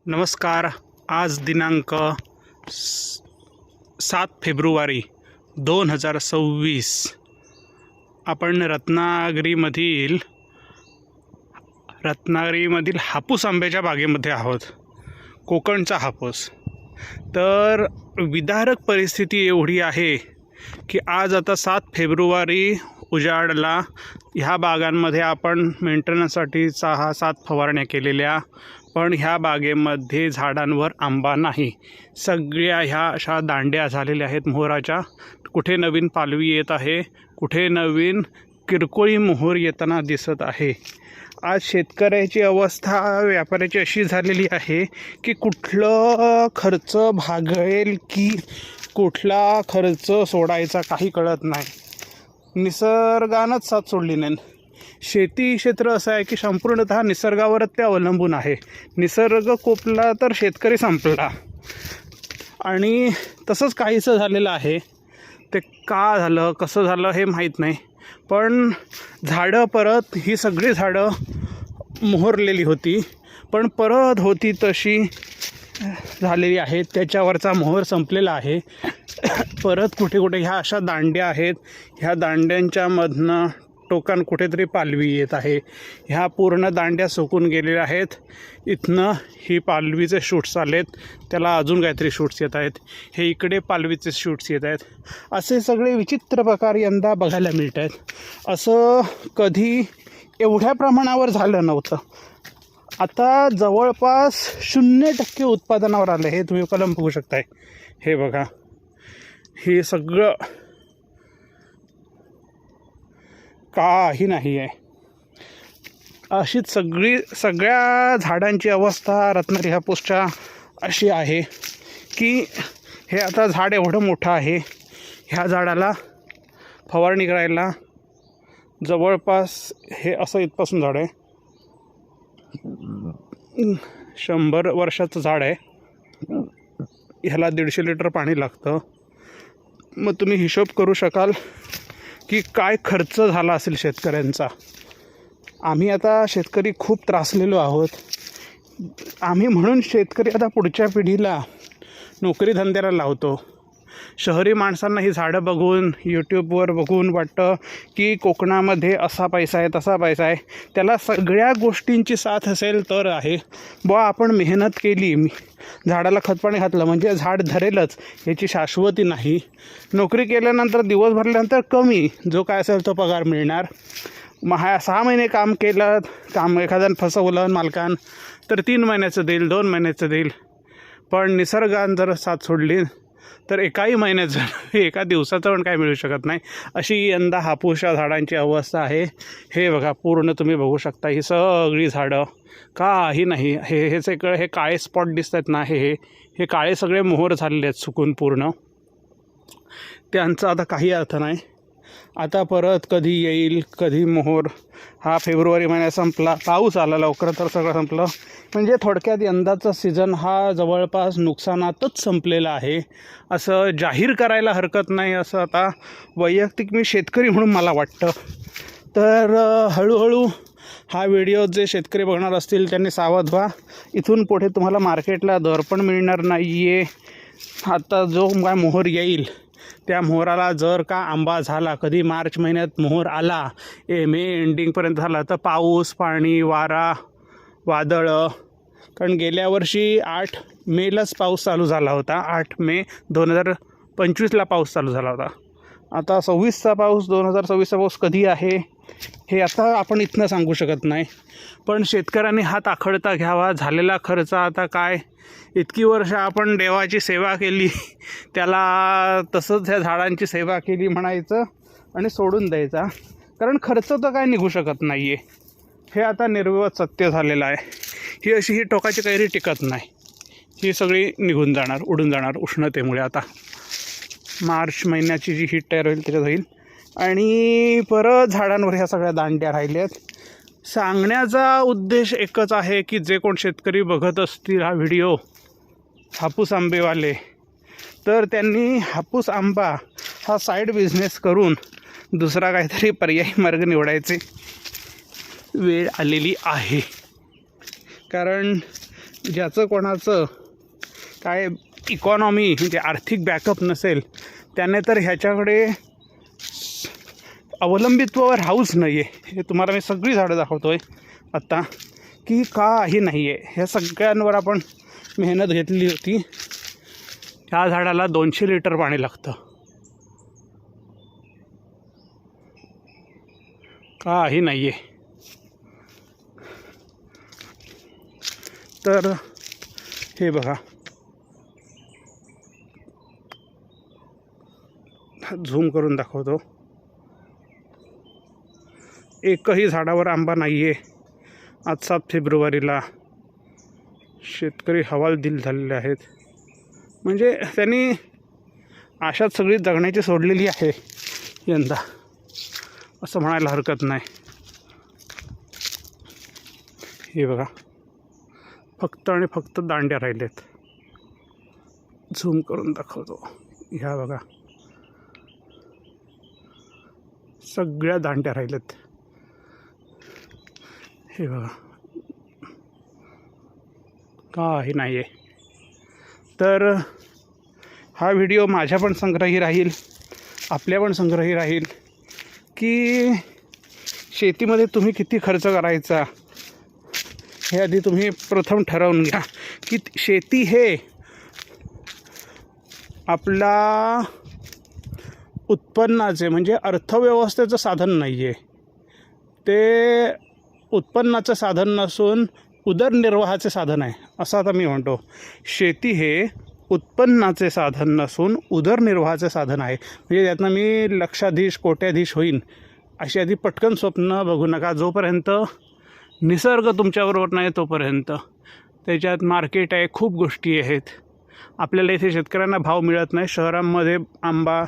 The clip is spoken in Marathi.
नमस्कार. आज दिनांक 7 फेब्रुवारी 2026. आपण रत्नागिरीमधील हापूस आंब्याच्या बागेमध्ये आहोत. कोकणचा हापूस. तर विदारक परिस्थिती एवढी आहे की आज आता 7 फेब्रुवारी उजाडला. ह्या बागांमध्ये आपण मेंटेनन्ससाठी 6-7 फवारण्या केलेल्या, पण ह्या बागेमध्ये झाडांवर आंबा नाही. सगळ्या ह्या अशा दांड्या झालेल्या आहेत मोहराच्या. कुठे नवीन पालवी येत आहे, कुठे नवीन किरकोळी मोहर येताना दिसत आहे. आज शेतकऱ्याची अवस्था व्यापाऱ्याची अशी झालेली आहे की कुठलं खर्च भागेल की कुठला खर्च सोडायचा काही कळत नाही. निसर्गानंच साथ सोडली नाही. शेती क्षेत्र असं आहे की संपूर्णतः निसर्गावरच ते अवलंबून आहे. निसर्ग कोपला तर शेतकरी संपला. आणि तसंच काहीसं झालेलं आहे. ते का झालं, कसं झालं हे माहीत नाही. पण झाडं परत ही सगळी झाडं मोहरलेली होती, पण परत होती तशी झालेली आहेत. त्याच्यावरचा मोहर संपलेला आहे. परत कुठे कुठे ह्या अशा दांड्या आहेत. ह्या दांड्यांच्या मधनं टोकान कुठेतरी पालवी येत आहे. ह्या पूर्ण दांड्या सुकून गेलेल्या आहेत. इथनं ही पालवीचे शूट्स आलेत, त्याला अजून काहीतरी शूट्स येत आहेत. हे इकडे पालवीचे शूट्स येत आहेत. असे सगळे विचित्र प्रकार यंदा बघायला मिळत आहेत. असं कधी एवढ्या प्रमाणावर झालं नव्हतं. आता जवळपास 0% उत्पादनावर आलं. हे तुम्ही कलम बघू शकताय. हे बघा, हे सगळं काही नाही आहे. अशीच सगळ्या झाडांची अवस्था रत्नागिरी हापूसच्या अशी आहे की हे आता झाड एवढं मोठं आहे. ह्या झाडाला फवारणी करायला जवळपास हे असं इथपासून झाड आहे. 100 वर्षाचं झाड आहे. ह्याला 150 लिटर पाणी लागतं. मग तुम्ही हिशोब करू शकाल की काय खर्च झाला असेल शेतकऱ्यांचा. आम्ही आता शेतकरी खूप त्रासलेलो आहोत. आम्ही म्हणून शेतकरी आता पुढच्या पिढीला नोकरी धंद्याला लावतो. शहरी माणसांना ही झाडं बघून, यूट्यूबवर बघून वाटतं की कोकणामध्ये असा पैसा आहे, तसा पैसा आहे. त्याला सगळ्या गोष्टींची साथ असेल तर आहे. बुवा आपण मेहनत केली, झाडाला खतपाणी घातलं म्हणजे झाड धरेलच याची शाश्वती नाही. नोकरी केल्यानंतर दिवस भरल्यानंतर कमी जो काय असेल तो पगार मिळणार. 6 महिने काम केलं, एखाद्यानं फसवलं मालकान तर 3 महिन्याचं देईल, 2 महिन्याचं देईल. पण निसर्गानं जर साथ सोडली तर एकाही महिन्याचं, एका दिवसाचं पण काय मिळू शकत नाही. अशी यंदा हापूसच्या झाडांची अवस्था आहे. हे बघा, पूर्ण तुम्ही बघू शकता ही सगळी झाडं काही नाही. हे काळे स्पॉट दिसत आहेत ना, हे काळे सगळे मोहर झालेले आहेत सुकून पूर्ण. त्यांचा आता काही अर्थ नाही. आता परत कधी येईल, कधी मोहर. हा फेब्रुवारी महिना संपला, पाऊस आला लवकर तर सगळं संपलं. म्हणजे थोडक्यात यंदाचा सीझन हा जवळपास नुकसानातच संपलेला आहे असं जाहीर करायला हरकत नाही. असं आता वैयक्तिक मी शेतकरी म्हणून मला वाटतं. तर हळूहळू हा व्हिडिओ जे शेतकरी बघणार असतील त्यांनी सावध व्हा. इथून पुढे तुम्हाला मार्केटला दर पण मिळणार नाही आहे. आता जो काय मोहर येईल त्या मोहराला जर का आंबा झाला, कधी मार्च महिन्यात मोहर आला, मे एंडिंगपर्यंत झाला, तर पाऊस, पाणी, वारा, वादळं. कारण गेल्या वर्षी 8 मेलाच पाऊस चालू झाला होता. 8 मे 2025ला पाऊस चालू झाला होता. आता 26चा पाऊस, 2026चा पाऊस कधी आहे हे आता आपण इथनं सांगू शकत नाही. पण शेतकऱ्यांनी हात आखडता घ्यावा. झालेला खर्च आता काय, इतकी वर्ष आपण देवाची सेवा केली, त्याला तसंच ह्या झाडांची सेवा केली म्हणायचं आणि सोडून द्यायचा. कारण खर्च तर काय निघू शकत नाही आहे. हे आता निर्विवाद सत्य झालेलं आहे. ही टोकाची कैरी टिकत नाही. ही सगळी निघून जाणार, उडून जाणार उष्णतेमुळे. आता मार्च महिन्याची जी हीट तयार होईल त्याच्यात होईल. आणि परत झाडांवर ह्या सगळ्या दांड्या राहिल्यात. सांगण्याचा उद्देश एकच आहे की जे कोण शेतकरी बघत असतील हा व्हिडिओ, हापूस आंबेवाले, तर त्यांनी हापूस आंबा हा साईड बिझनेस करून दुसरा काहीतरी पर्यायी मार्ग निवडायचे वेळ आलेली आहे. कारण ज्याचं कोणाचं काय इकॉनॉमी म्हणजे आर्थिक बॅकअप नसेल त्याने तर ह्याच्याकडे अवलंबित्वावर राहूच नाही आहे. हे तुम्हाला मी सगळी झाडं दाखवतो आहे आत्ता की काही नाही आहे. ह्या सगळ्यांवर आपण मेहनत घेतली होती. ह्या झाडाला 200 लिटर पाणी लागतं. काही नाही आहे. तर हे बघा, झूम करून दाखवतो. एकही झाडावर आंबा नाही आहे. आज 7 फेब्रुवारीला शेतकरी हवालदिल झालेले आहेत. म्हणजे त्यांनी आशात सगळी जगण्याची सोडलेली आहे यंदा, असं म्हणायला हरकत नाही. हे बघा, फक्त आणि फक्त दांड्या राहिलेत. झूम करून दाखवतो. ह्या बघा, सगळ्या दांड्या राहिलेत. हे बघा, काही नाही आहे. तर हा व्हिडिओ माझ्या पण संग्रही राहील, आपल्या पण संग्रही राहील की शेतीमध्ये तुम्ही किती खर्च करायचा हे आधी तुम्ही प्रथम ठरवून घ्या. की शेती हे आपला उत्पन्नाचे म्हणजे अर्थव्यवस्थेचं साधन नाही आहे. ते उत्पन्नाचं साधन नसून उदरनिर्वाहाचे साधन आहे, असं आता मी म्हणतो. शेती हे उत्पन्नाचे साधन नसून उदरनिर्वाहाचे साधन आहे. म्हणजे त्यातनं मी लक्षाधीश कोट्याधीश होईन अशी आधी पटकन स्वप्न बघू नका. जोपर्यंत निसर्ग तुमच्याबरोबर नाही तोपर्यंत. त्याच्यात मार्केट आहे, खूप गोष्टी आहेत. आपल्याला इथे शेतकऱ्यांना भाव मिळत नाही. शहरांमध्ये आंबा